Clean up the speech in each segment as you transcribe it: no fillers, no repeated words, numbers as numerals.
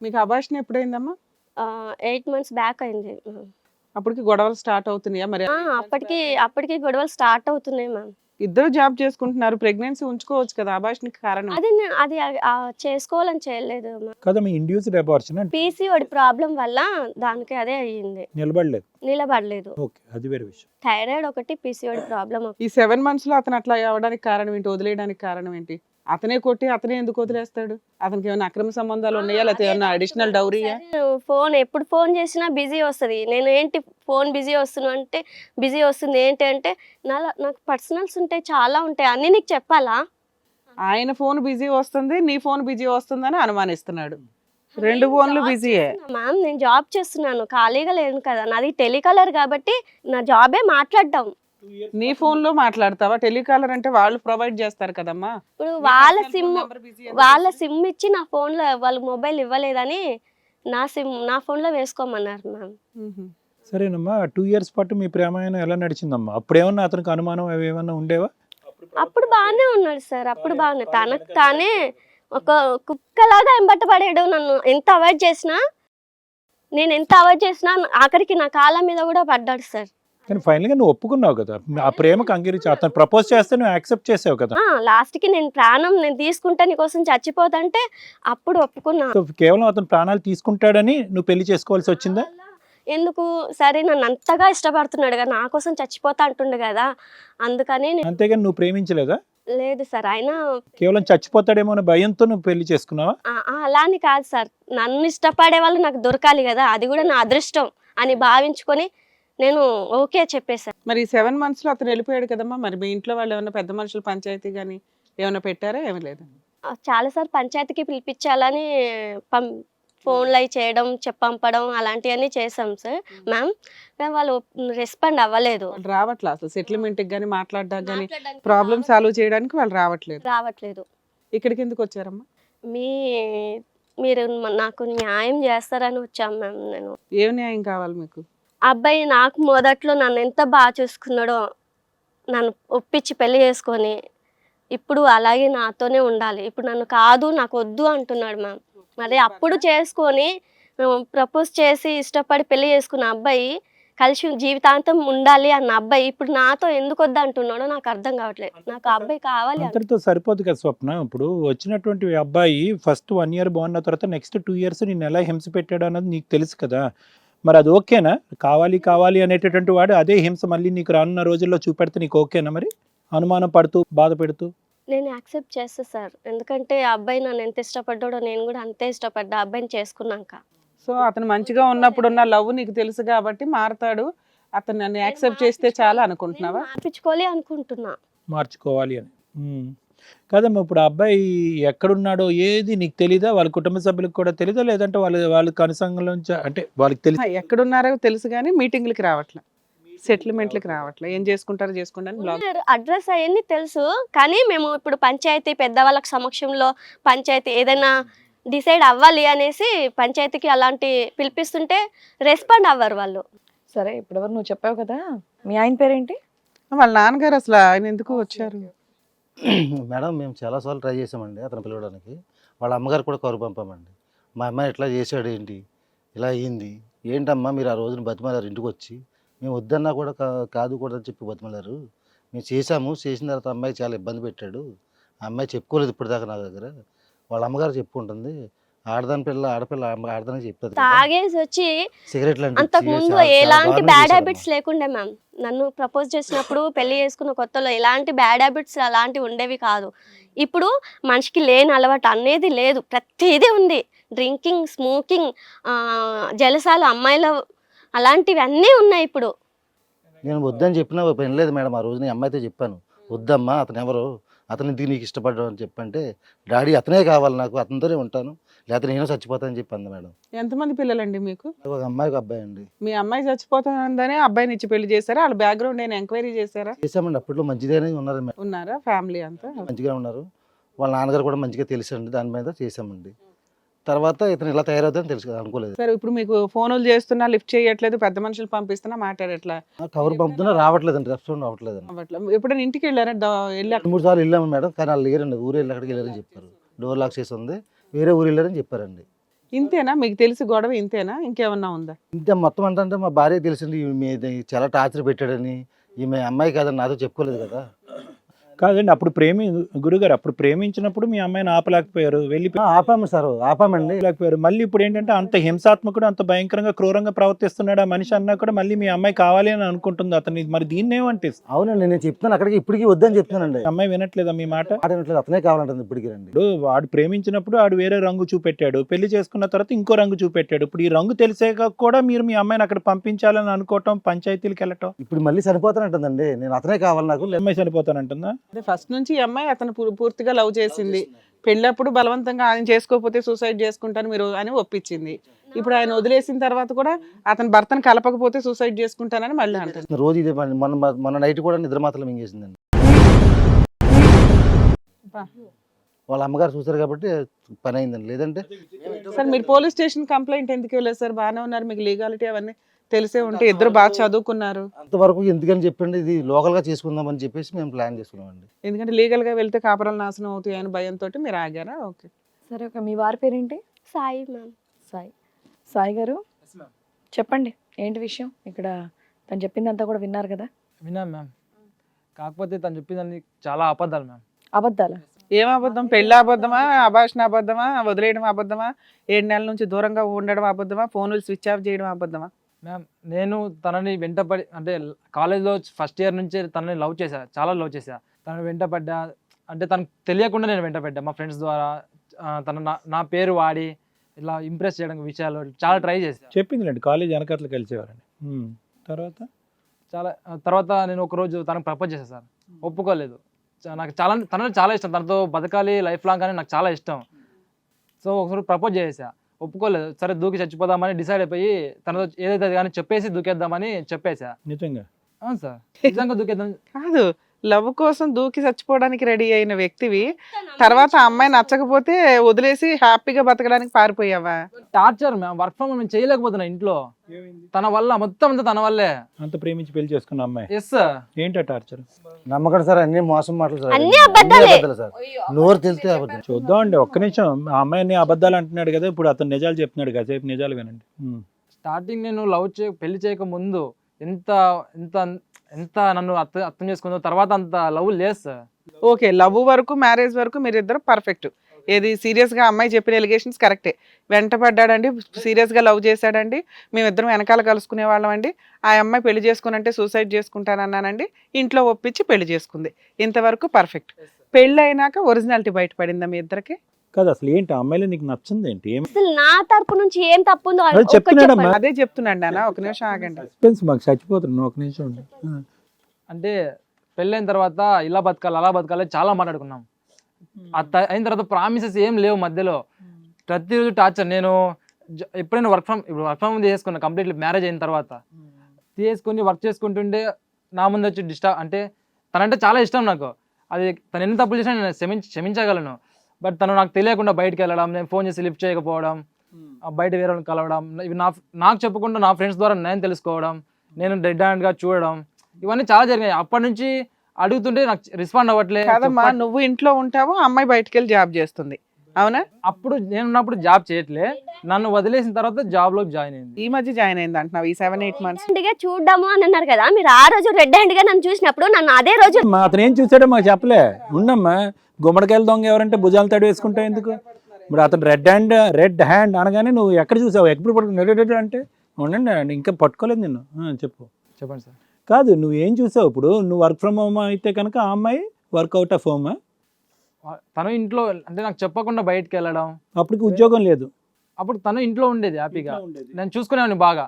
మీకు abortion ఎప్పుడైందమ్మా? 8 months back అయింది. అప్పటికి గొడవలు స్టార్ట్ అవుతున్నాయా మరి? అప్పటికి గొడవలు స్టార్ట్ అవుతున్నాయి మ్యామ్. ఇద్దరు జాబ్ చేసుకుంటున్నారు, ప్రెగ్నెన్సీ ఉంచుకోవచ్చు కదా, అబార్షన్ కి కారణం అది చేసుకోవాలని చేయలేదు మ్యామ్. కదా మీ ఇండ్యూస్డ్ అబార్షన్ అంటే పీసీఓడి ప్రాబ్లం వల్ల దానికి అదే అయ్యింది. నిలబడలేదు. ఓకే, అది వేరే విషయం. థైరాయిడ్ ఒకటి, పీసీఓడి ప్రాబ్లం. ఈ 7 months లో అతను అట్లా అవ్వడానికి కారణం ఏంటి, వదిలేయడానికి కారణం ఏంటి? అతనే కొట్టి అతనే ఎందుకు వదిలేస్తాడు? అతనికి ఏమైనా అక్రమ సంబంధాలు ఉన్నాయా, లేకపోతే ఏమైనా అడిషనల్ డౌరీయా? ఎప్పుడు ఫోన్ చేసినా బిజీ వస్తుంది. నేను ఏంటి ఫోన్ బిజీ వస్తున్నా అంటే బిజీ వస్తుంది ఏంటి అంటే నాకు పర్సనల్స్ ఉంటాయి, చాలా ఉంటాయి, అన్ని నీకు చెప్పాలా? ఆయన ఫోన్ బిజీ వస్తుంది, నీ ఫోన్ బిజీ వస్తుందని అనుమానిస్తున్నాడు. 2 ఫోన్లు బిజీయే. మ్యామ్ నేను జాబ్ చేస్తున్నాను, ఖాళీగా లేను కదా. నాది టెలికాలర్ కాబట్టి నా జాబే మాట్లాడడం. నీ ఫోన్ లో మాట్లాడతావా? టెలికాలర్ అంటే వాళ్ళు ప్రొవైడ్ చేస్తారు కదమ్మా. ఇప్పుడు వాళ్ళ సిమ్ ఇచ్చి నా ఫోన్ లో వాళ్ళ మొబైల్ ఇవ్వలేదని నా ఫోన్ లో వేసుకోమన్నారు మ్యామ్. సరేనమ్మా, 2 years పాటు మీ ప్రేమాయణం ఎలా నడిచిందమ్మా? అప్పుడేమన్నా అతనికి అనుమానం అవి ఏమన్నా ఉండేవా? అప్పుడు బాగానే ఉన్నాడు సార్, అప్పుడు బాగానే తనకు తానే ఒక కుక్కలాగా ఎంబట్టపడాడు. నన్ను ఎంత అవాయిడ్ చేసినా ఆఖరికి నా కాళ్ళ మీద కూడా పడ్డాడు సార్. కానీ ఫైనల్ గా నువ్వు ఒప్పుకున్నావు కదా ఆ ప్రేమకు అంగీకరించి. అతను ప్రపోజ్ చేస్తే నువ్వు యాక్సెప్ట్ చేసావు కదా. లాస్ట్ కి నేను తీసుకుంటా నీకోసం చచ్చిపోతంటే అప్పుడు ఒప్పుకున్నా. సో కేవలం అతను ప్రాణాలు తీసుకుంటాడని నువ్వు పెళ్లి చేసుకోవాల్సి వచ్చిందా? ఎందుకు? సరే నన్ను అంతగా ఇష్టపడుతున్నాడు కదా, నా కోసం చచ్చిపోతా అంటుండు కదా, అందుకని అంతేగాని నువ్వు ప్రేమించలేదా? లేదు సార్. అయినా కేవలం చచ్చిపోతాడేమో అనే భయంతో నువ్వు పెళ్లి చేసుకున్నావా? అలా అని కాదు సార్, నన్ను ఇష్టపడే వాళ్ళు నాకు దొరకాలి కదా, అది కూడా నా అదృష్టం అని భావించుకొని నేను ఓకే చెప్పేశాను. మరి 7 months లో అతను వెళ్ళిపోయాడు కదమ్మా, మరి మీ ఇంట్లో వాళ్ళు ఏమైనా పెద్ద మనుషులు పంచాయతీ గానీ ఏమైనా పెట్టారా? ఏమీ లేదు. చాలాసార్లు పంచాయతీకి పిలిపించాలని ఫోన్లు అవి చేయడం, పంపడం అలాంటివన్నీ చేసాం సార్ మ్యామ్. వాళ్ళు రెస్పాండ్ అవ్వలేదు. వాళ్ళు రావట్లా అసలు సెటిల్మెంట్ గానీ మాట్లాడడానికి గానీ ప్రాబ్లమ్ సాల్వ్ చేయడానికి వాళ్ళు రావట్లేదు. ఇక్కడికి ఎందుకు వచ్చారమ్మా? మీరు నాకు న్యాయం చేస్తారని వచ్చాం మ్యామ్. నేను ఏం న్యాయం కావాలి మీకు? అబ్బాయి నాకు మొదట్లో నన్ను ఎంత బాగా చూసుకున్నాడో, నన్ను ఒప్పించి పెళ్లి చేసుకొని ఇప్పుడు అలాగే నాతోనే ఉండాలి. ఇప్పుడు నన్ను కాదు, నాకు వద్దు అంటున్నాడు మ్యామ్. మరి అప్పుడు చేసుకొని ప్రపోజ్ చేసి ఇష్టపడి పెళ్లి చేసుకున్న అబ్బాయి, కలిసి జీవితాంతం ఉండాలి అన్న అబ్బాయి ఇప్పుడు నాతో ఎందుకు వద్దు అంటున్నాడో నాకు అర్థం కావట్లేదు. నాకు ఆ అబ్బాయి కావాలి. అంతటితో సరిపోదు కదా స్వప్న. ఇప్పుడు వచ్చినటువంటి అబ్బాయి ఫస్ట్ 1 year బాగున్న తర్వాత నెక్స్ట్ 2 years నేను ఎలా హింస పెట్టాడు అన్నది నీకు తెలుసు కదా. మరి అది ఓకేనా? కావాలి అనేటటువంటి వాడు అదే హింస మళ్ళీ నీకు రానున్న రోజుల్లో చూపెడితే నీకు ఓకేనా? మరి అనుమానం పడుతూ బాధ పెడుతూ నేను యాక్సెప్ట్ చేస్తా సార్. ఎందుకంటే ఆ అబ్బాయి నన్ను ఎంత ఇష్టపడ్డాడో నేను కూడా అంతే ఇష్టపడ్డా అబ్బాయిని చేసుకున్నాక. సో అతను మంచిగా ఉన్నప్పుడు ఉన్న లవ్ నీకు తెలుసు కాబట్టి మారతాడు, అతను నన్ను యాక్సెప్ట్ చేస్తే చాలా అనుకుంటున్నావా? మార్చుకోవాలి అని కదమ్మా. ఇప్పుడు ఆ అబ్బాయి ఎక్కడున్నాడో ఏది నీకు తెలీదా? వాళ్ళ కుటుంబ సభ్యులకు కూడా తెలీదా? లేదంటే వాళ్ళ కనుసంగంలోంచి అంటే వాళ్ళకి తెలుసు ఎక్కడున్నారో తెలుసు కానీ మీటింగ్లకి రావట్లే, సెటిల్మెంట్లకి రావట్లే, ఏం చేసుకుంటారో చేసుకోండి. అడ్రస్ అవన్నీ తెలుసు కానీ మేము ఇప్పుడు పంచాయతీ పెద్దవాళ్ళకి సమక్షంలో పంచాయతీ ఏదైనా డిసైడ్ అవ్వాలి అనేసి పంచాయతీకి అలాంటి పిలిపిస్తుంటే రెస్పాండ్ అవ్వరు వాళ్ళు. సరే ఇప్పటివరకు నువ్వు చెప్పావు కదా, మీ ఆయన పేరేంటి? వాళ్ళ నాన్నగారు అసలు ఆయన ఎందుకు వచ్చారు? మేడం మేము చాలాసార్లు ట్రై చేసామండి అతను పిలవడానికి. వాళ్ళ అమ్మగారు కూడా కౌరు పంపామండి. మా అమ్మాయి ఇట్లా చేశాడు ఏంటి, ఇలా అయ్యింది ఏంటమ్మా, మీరు ఆ రోజున బతిమాలారు ఇంటికి వచ్చి. మేము వద్దన్నా కూడా కాదు కూడా అని చెప్పి బతిమాలారు. మేము చేసిన తర్వాత అమ్మాయి చాలా ఇబ్బంది పెట్టాడు. ఆ అమ్మాయి చెప్పుకోలేదు ఇప్పటిదాకా నా దగ్గర. వాళ్ళ అమ్మగారు చెప్పుకుంటుంది, ఆడదానికి చెప్తుంది. తాగేసి వచ్చి సిగరెట్లు అంతకు ముందు ఎలాంటి బ్యాడ్ హ్యాబిట్స్ లేకుండే మ్యామ్. నన్ను ప్రపోజ్ చేసినప్పుడు పెళ్లి చేసుకున్న కొత్తలో ఎలాంటి బ్యాడ్ హ్యాబిట్స్ అలాంటివి ఉండేవి కాదు. ఇప్పుడు మనిషికి లేని అలవాటు అనేది లేదు, ప్రతిదీ ఉంది. డ్రింకింగ్, స్మోకింగ్, జలసాలు, అమ్మాయిల అలాంటివి అన్నీ ఉన్నాయి ఇప్పుడు. నేను వద్దని చెప్పినా వినలేదు మేడం. ఆ రోజు నేను అమ్మాయితో చెప్పాను, వద్దమ్మా అతను ఎవరు, అతను ఇంటికి నీకు ఇష్టపడ్డావు అని చెప్పంటే, డాడీ అతనే కావాలి నాకు, అతనితోనే ఉంటాను లేకపోతే నేను చచ్చిపోతానని చెప్పింది మేడం. ఎంతమంది పిల్లలండి మీకు? ఒక అమ్మాయి ఒక అబ్బాయి అండి. మీ అమ్మాయి చచ్చిపోతుందనే అబ్బాయిని ఇచ్చి పెళ్లి చేశారా? వాళ్ళ బ్యాక్గ్రౌండ్ నేను ఎంక్వైరీ చేశారా? చేసామండి. అప్పట్లో మంచిగానే ఉన్నారు మేడం. ఉన్నారా? ఫ్యామిలీ అంతా మంచిగా ఉన్నారు. వాళ్ళ నాన్నగారు కూడా మంచిగా తెలుసండి, దాని మీద చేసామండి. తర్వాత ఇతను ఇలా తయారవుతుందని తెలుసు కదా, అనుకోలేదు. సరే ఇప్పుడు మీకు ఫోన్లు చేస్తున్నా లిఫ్ట్ చేయట్లేదు, పెద్ద మనుషులు పంపిస్తున్నా మాట్లాడట్లా, కవర్ పంపుతున్నా రావట్లేదండి, రెస్పాండ్ అవ్వట్లేదండి. ఎప్పుడైనా ఇంటికి వెళ్ళారా? 2-3 సార్లు వెళ్ళాము మేడం, కానీ వాళ్ళు లేరండి, ఊరు వెళ్ళి అక్కడికి వెళ్ళారని చెప్పారు. డోర్ లాక్ చేసి ఉంది, వేరే ఊరు వెళ్ళారని చెప్పారండి. ఇంతేనా మీకు తెలిసి గొడవ ఇంతేనా ఇంకేమన్నా ఉందా? ఇంత మొత్తం అంటే మా భార్య తెలిసింది ఈమె మీద చాలా టార్చర్ పెట్టాడని. ఈమె అమ్మాయి కదా, నాతో చెప్పుకోలేదు కదా. కాదండి, అప్పుడు గురుగారు అప్పుడు ప్రేమించినప్పుడు మీ అమ్మాయిని ఆపలేకపోయారు, వెళ్ళి ఆపాము సార్, ఆపామండి. లేకపోయారు. మళ్ళీ ఇప్పుడు ఏంటంటే అంత హింసాత్మకుడు, అంత భయంకరంగా క్రూరంగా ప్రవర్తిస్తున్నాడు ఆ మనిషి అన్నా కూడా మళ్ళీ మీ అమ్మాయి కావాలి అని అనుకుంటుంది అతన్ని. మరి దీన్ని ఏమంటే అవునండి, నేను చెప్తున్నాను అక్కడికి, ఇప్పటికీ వద్దని చెప్తున్నానండి. అమ్మాయి వినట్లేదా మీ మాట? ఆడట్లేదు, అతనే కావాలంటుంది ఇప్పటికీ రండి. ఇప్పుడు వాడు ప్రేమించినప్పుడు ఆడు వేరే రంగు చూపెట్టాడు, పెళ్లి చేసుకున్న తర్వాత ఇంకో రంగు చూపెట్టాడు. ఇప్పుడు ఈ రంగు తెలిసాక కూడా మీరు మీ అమ్మాయిని అక్కడ పంపించాలని అనుకోవటం, పంచాయతీలకు వెళ్ళటం. ఇప్పుడు మళ్ళీ చనిపోతానంటుందండి. నేను అతనే కావాలి నాకు. అమ్మాయి చనిపోతానంటుందా? ఫస్ట్ నుంచి ఈ అమ్మాయి అతను పూర్తిగా లవ్ చేసింది. పెళ్ళప్పుడు బలవంతంగా ఆయన చేసుకోకపోతే సూసైడ్ చేసుకుంటాను మీరు అని ఒప్పించింది. ఇప్పుడు ఆయన వదిలేసిన తర్వాత కూడా అతని భర్తను కలపకపోతే సూసైడ్ చేసుకుంటానని మళ్ళీ అంటారు. రోజు ఇదే పని. మన నైట్ కూడా నిద్ర మాత్రం మింగేసిందండి. వాళ్ళ అమ్మగారు చూసారు కాబట్టి పని అయిందండి. లేదంటే సార్ మీరు పోలీస్ స్టేషన్ కంప్లైంట్ ఎందుకు ఇవ్వలేదు సార్? బాగానే ఉన్నారు, మీకు లీగాలిటీ అవన్నీ తెలిసే ఉంటే, ఇద్దరు బాగా చదువుకున్నారు. అంతవరకు ఎందుకని చెప్పండి, ఇది లోకల్ గా చేసుకుందామని చెప్పేసి మేము ప్లాన్ చేసుకున్నామండి. ఎందుకంటే లీగల్ గా వెళ్తే కాపురాలు నాశనం అవుతాయి అని భయంతో మీరు ఆగారా? ఓకే. సరే, ఒక మీ వారి పేరేంటి? సాయి మ్యామ్. సాయి. సాయి గారు చెప్పండి, ఏంటి విషయం? ఇక్కడ తను చెప్పిందంతా కూడా విన్నారు కదా? విన్నాం మ్యామ్. కాకపోతే తను చెప్పిందని చాలా అబద్ధాలు మ్యామ్. అబద్ధాలు? ఏం అబద్ధం? పెళ్ళి అబద్ధమా, అభాషణ అబద్ధమా, వదిలేయడం అబద్ధమా, 7 నెలల నుంచి దూరంగా ఉండడం అబద్ధమా, ఫోన్లు స్విచ్ ఆఫ్ చేయడం అబద్ధమా? మ్యామ్ నేను తనని వెంటపడి, అంటే కాలేజ్లో ఫస్ట్ ఇయర్ నుంచే తనని లవ్ చేశా, చాలా లవ్ చేశా. తను వెంటపడ్డా, అంటే తనకు తెలియకుండా నేను వెంటపడ్డా మా ఫ్రెండ్స్ ద్వారా. తన నా పేరు వాడి ఇలా ఇంప్రెస్ చేయడం విషయాలు చాలా ట్రై చేశా. చెప్పిందిలేండి, కాలేజ్ వెనకట్లు కలిసేవారని. తర్వాత నేను ఒకరోజు తనకు ప్రపోజ్ చేశాను సార్, ఒప్పుకోలేదు. నాకు తనని చాలా ఇష్టం, తనతో బతకాలి లైఫ్ లాంగ్ అని నాకు చాలా ఇష్టం. సో ఒకసారి ప్రపోజ్ చేసా, ఒప్పుకోలేదు. సరే దూకి చచ్చిపోదామని డిసైడ్ అయిపోయి తనతో ఏదైతే కానీ చెప్పేసి దూకేద్దామని చెప్పేసా. నిజంగా? అవును సార్, నిజంగా దూకేద్దాం. కాదు, లవ్ కోసం దూకి చచ్చిపోవడానికి రెడీ అయిన వ్యక్తివి తర్వాత ఆ అమ్మాయి నచ్చకపోతే వదిలేసి హ్యాపీగా బతకడానికి పారిపోయావా? Torture ma'am, work from home చేయలేకపోతున్నా ఇంట్లో. తన వల్ల మొత్తం అంతా తన వల్లే. అంత ప్రేమించి పెళ్లి చేసుకున్న అమ్మాయి ఎస్ సార్. ఏంటో టార్చర్? నమ్మకం సార్, అన్ని మోసం మాటలు సార్, అన్ని అబద్ధాలే. సార్. నోరు తెలిస్తే అబద్ధం. చూద్దాం అండి, ఒక్క నిమిషం. ఆ అమ్మాయిని అబద్ధాలు అంటున్నాడు కదా, ఇప్పుడు అతను నిజాలు చెప్తున్నాడు కదా, సేపు నిజాలు వినండి. స్టార్టింగ్ నేను పెళ్లి చేయక ముందు ఎంత ఎంత ఎంత నన్ను అర్థం చేసుకుందో, తర్వాత అంత లవ్ లేదు సార్. ఓకే, లవ్ వరకు మ్యారేజ్ వరకు మీరిద్దరు పర్ఫెక్ట్. ఏది సీరియస్ గా అమ్మాయి చెప్పిన ఎలిగేషన్స్ కరెక్టే. వెంటపడ్డాడండి, సీరియస్ గా లవ్ చేశాడండి, మేమిద్దరం వెనకాల కలుసుకునే వాళ్ళం అండి. ఆ అమ్మాయి పెళ్లి చేసుకునంటే సూసైడ్ చేసుకుంటానన్నానండి, ఇంట్లో ఒప్పించి పెళ్లి చేసుకుంది. ఇంతవరకు పర్ఫెక్ట్. పెళ్లి అయినాక ఒరిజినాలిటీ బయటపడిందా మీ ఇద్దరికి? కాదు, అసలు ఏంటి అమ్మాయిలో నీకు నచ్చింది ఏంటి? అసలు నా తరపు నుంచి ఏం తప్పు ఉందో అది చెప్తున్నాడమ్మా. అదే చెప్తున్నాడు నాన్న, ఒక నిమిషం ఆగండి. సస్పెన్స్ మాకు చచ్చిపోతున్నాను, ఒక నిమిషం ఉండు. అంటే పెళ్ళైన తర్వాత ఇలా బతకాలి అలా బతకాలి చాలా మాట్లాడుకున్నాం. అయిన తర్వాత ప్రామిసెస్ ఏం లేవు మధ్యలో. ప్రతిరోజు టార్చర్. నేను ఎప్పుడైనా వర్క్ ఫ్రమ్ చేసుకున్నా కంప్లీట్లీ మ్యారేజ్ అయిన తర్వాత. తీసుకుని వర్క్ చేసుకుంటుంటే నా ముందు వచ్చి డిస్టర్బ్, అంటే తనంటే చాలా ఇష్టం నాకు. అది తను ఎన్ని తప్పులు చేసినా నేను క్షమించగలను. బట్ తను నాకు తెలియకుండా బయటకు వెళ్ళడం, నేను ఫోన్ చేసి లిఫ్ట్ చేయకపోవడం, బయట వేరే వాళ్ళని కలవడం, ఇవి నాకు చెప్పకుండా నా ఫ్రెండ్స్ ద్వారా నేను తెలుసుకోవడం, నేను డెడ్ హ్యాండ్గా చూడడం, ఇవన్నీ చాలా జరిగాయి. అప్పటి నుంచి అడుగుతుంటే నాకు రెస్పాండ్ అవ్వట్లేదు. కాదమ్మా, నువ్వు ఇంట్లో ఉంటావు, అమ్మాయి బయటకు వెళ్ళి జాబ్ చేస్తుంది, అవునా? అప్పుడు నేను ఉన్నప్పుడు జాబ్ చేయట్లే, నన్ను వదిలేసిన తర్వాత జాబ్ లోకి జాయిన్ అయింది. ఈ మధ్య జాయిన్ అయింది అంటున్నావు, ఈ 7-8 months. చూడము అని అన్నారు కదా మీరు. ఆ రోజు రెడ్ హ్యాండ్ గా నన్ను చూసినప్పుడు నన్ను అదే రోజు అతను ఏం చూసాడో మాకు చెప్పలే. ఉండమ్మా, గుమ్మడికాయలు దొంగ ఎవరంటే భుజాలు తడి వేసుకుంటావు ఎందుకు? ఇప్పుడు అతను రెడ్ హ్యాండ్ అనగానే నువ్వు ఎక్కడ చూసావు? ఎప్పుడు పట్టుకుని అంటే ఉండండి, ఇంకా పట్టుకోలేదు నిన్ను. చెప్పు. చెప్పండి సార్. కాదు, నువ్వేం చూసావు? ఇప్పుడు నువ్వు వర్క్ ఫ్రమ్ హోమ్ అయితే కనుక ఆ అమ్మాయి వర్క్అవుట్ ఆఫ్ హోమ్. తను ఇంట్లో, అంటే నాకు చెప్పకుండా బయటకు వెళ్ళడం. అప్పటికి ఉద్యోగం లేదు. అప్పుడు తను ఇంట్లో ఉండేది హ్యాపీగా, నేను చూసుకునేవాడిని బాగా.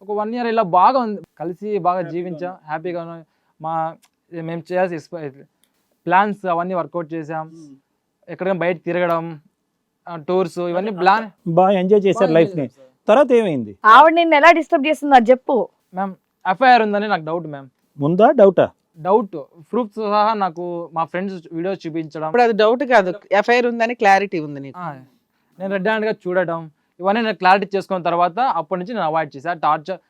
ఒక 1 year ఇలా బాగా ఉంది, కలిసి బాగా జీవించాం హ్యాపీగా. మేము చేయాల్సి ప్లాన్స్ అవన్నీ వర్కౌట్ చేసాం. ఎక్కడికైనా బయట తిరగడం, టూర్స్, ఇవన్నీ ప్లాన్ బాగా ఎంజాయ్ చేశారు లైఫ్ ని. తర్వాత ఏమైంది? ఆవిడ నిన్ను ఎలా డిస్టర్బ్ చేస్తుంది అది చెప్పు. మ్యామ్ ఎఫ్ఐఆర్ ఉందని నాకు డౌట్ మ్యామ్. ముందా డౌటా? డౌట్, ప్రూఫ్స్ సహా నాకు మా ఫ్రెండ్స్ వీడియోస్ చూపించడం. ఇప్పుడు అది డౌట్ కాదు, ఎఫ్ఐఆర్ ఉందని క్లారిటీ ఉంది నీకు. నేను రెడ్ హ్యాండ్గా చూడటం, ఇవన్నీ నేను క్లారిటీ చేసుకున్న తర్వాత అప్పటి నుంచి నేను అవాయిడ్ చేశాను టార్చర్.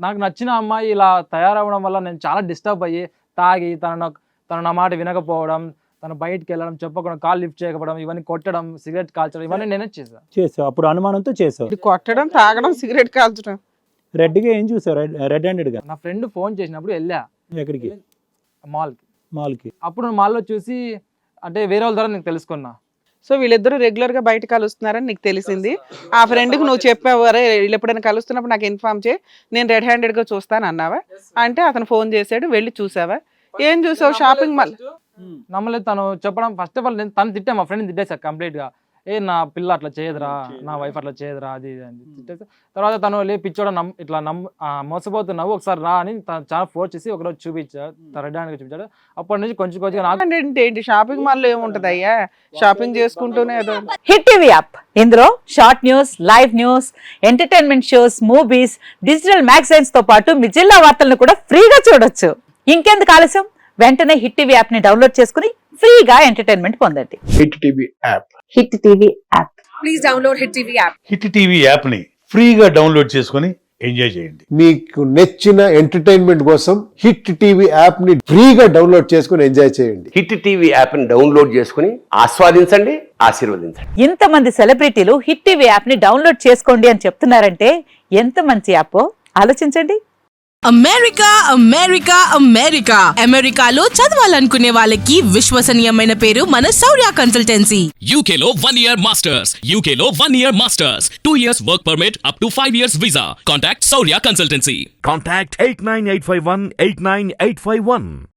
నాకు నచ్చిన అమ్మాయి ఇలా తయారవడం వల్ల నేను చాలా డిస్టర్బ్ అయ్యి తాగి తను నా మాట వినకపోవడం, తను బయటికి వెళ్ళడం, చెప్పకుండా కాల్ లిఫ్ట్ చేయకపోవడం, ఇవన్నీ కొట్టడం, సిగరెట్ కాల్చడం, ఇవన్నీ నేనే చేశాను. చేసావు, అప్పుడు అనుమానంతో చేసావు. ఇది కొట్టడం, తాగడం, సిగరెట్ కాల్చడం. రెడ్గా ఏం చూసావు? రెడ్ హ్యాండెడ్గా నా ఫ్రెండ్ ఫోన్ చేసినప్పుడు వెళ్ళా ఎక్కడికి? మాల్కి. అప్పుడు మాల్లో చూసి అంటే వేరే వాళ్ళ ద్వారా నేను తెలుసుకున్నా. సో వీళ్ళిద్దరూ రెగ్యులర్ గా బయట కలుస్తున్నారని నీకు తెలిసింది. ఆ ఫ్రెండ్ కి నువ్వు చెప్పావు, అరే వీళ్ళు ఎప్పుడైనా కలుస్తున్నప్పుడు నాకు ఇన్ఫార్మ్ చేయి, నేను రెడ్ హ్యాండెడ్ గా చూస్తాను అన్నావా? అంటే అతను ఫోన్ చేశాడు, వెళ్ళి చూసావా? ఏం చూసావు? Shopping mall. నమ్మలేదు. తను చెప్పడం ఫస్ట్ ఆఫ్ ఆల్ నేను తను తిట్టా, మా ఫ్రెండ్ తిట్టేసా కంప్లీట్ గా. నా పిల్ల అట్లా చేయదురా, నా వైఫ్ అట్లా చేయదురా, అది ఇది అని తిట్టేసా. తర్వాత తను పిచ్చోడ ఇట్లా మోసపోతున్నావు, ఒకసారి రా అని చాలా ఫోర్స్ చేసి ఒకరోజు చూపించాడు. అప్పటి నుంచి కొంచెం కొంచెం నాకు ఏంటి షాపింగ్ మాల్ లో ఏముంటది అయ్యా, షాపింగ్ చేసుకుంటూనే ఏదో. హిట్ టీవీ యాప్, ఇందులో short news, live news, entertainment shows, movies, digital magazines తో పాటు మీ జిల్లా వార్తలను కూడా ఫ్రీగా చూడొచ్చు. ఇంకెందుకు ఆలస్యం, వెంటనే హిట్ టీవీ యాప్ ని డౌన్లోడ్ చేసుకుని ఫ్రీగా ఎంటర్టైన్మెంట్ పొందండి. Hit TV app. Hit TV app. Please download hit TV app. Hit TV app ని ఫ్రీగా డౌన్లోడ్ చేసుకొని ఎంజాయ్ చేయండి. మీకు నచ్చిన ఎంటర్టైన్మెంట్ కోసం హిట్ టీవీ యాప్ ని ఫ్రీగా డౌన్లోడ్ చేసుకొని ఎంజాయ్ చేయండి. హిట్ టీవీ యాప్ ని డౌన్లోడ్ చేసుకుని ఆస్వాదించండి, ఆశీర్వదించండి. ఇంతమంది సెలబ్రిటీలు హిట్ టీవీ యాప్ ని డౌన్లోడ్ చేసుకోండి అని చెప్తున్నారంటే ఎంత మంచి యాప్ ఆలోచించండి. అమెరికా అమెరికా అమెరికా అమెరికాలో చదవాలనుకునే వాళ్ళకి విశ్వసనీయమైన పేరు మన శౌర్య కన్సల్టెన్సీ. UK లో 1 year masters, UK లో 1 year masters, 2 years work permit up to 5 years visa. Contact Saurya Consultancy. Contact 89851 89851.